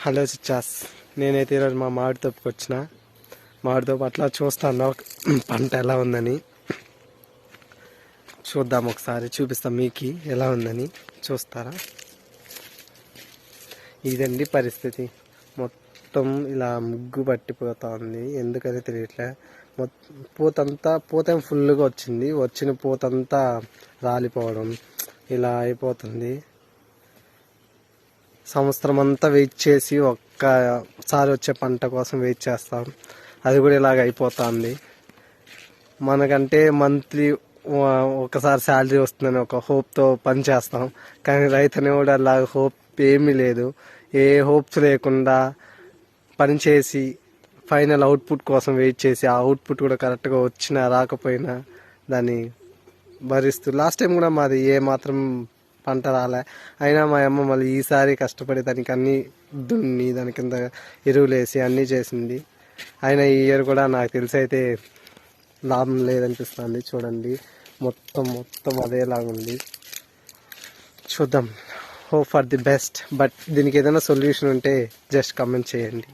Hello చిచ్చాస్, నేనైతే ఈరోజు మా మామిడి తోపుకి వచ్చిన. మామిడి తోపు అట్లా చూస్తాను పంట ఎలా ఉందని. చూద్దాం, ఒకసారి చూపిస్తాం మీకు ఎలా ఉందని. చూస్తారా? ఇదండి పరిస్థితి. మొత్తం ఇలా ముగ్గు పట్టిపోతా ఉంది, ఎందుకని తెలియట్లే. పూత ఫుల్గా వచ్చింది. వచ్చిన పూతంతా రాలిపోవడం ఇలా అయిపోతుంది. సంవత్సరం అంతా వెయిట్ చేసి ఒక్కసారి వచ్చే పంట కోసం వెయిట్ చేస్తాం, అది కూడా ఇలాగ అయిపోతుంది. మనకంటే మంత్లీ ఒకసారి శాలరీ వస్తుందని ఒక హోప్తో పని చేస్తాం, కానీ రైతు అనేవాడు అలా హోప్ ఏమీ లేదు. ఏ హోప్స్ లేకుండా పని చేసి ఫైనల్ అవుట్పుట్ కోసం వెయిట్ చేసి ఆ అవుట్పుట్ కూడా కరెక్ట్గా వచ్చినా రాకపోయినా దాన్ని భరిస్తూ, లాస్ట్ టైం కూడా మాది ఏ మాత్రం పంట రాలే, అయినా మా అమ్మ మళ్ళీ ఈసారి కష్టపడి దానికి అన్నీ దున్ని దాని కింద ఎరువులు వేసి అన్నీ చేసింది. అయినా ఈ ఇయర్ కూడా నాకు తెలిసి అయితే లాభం లేదనిపిస్తుంది. చూడండి, మొత్తం అదేలాగుంది. చూద్దాం, hope for the best. But దీనికి ఏదైనా సొల్యూషన్ ఉంటే జస్ట్ కమెంట్ చేయండి.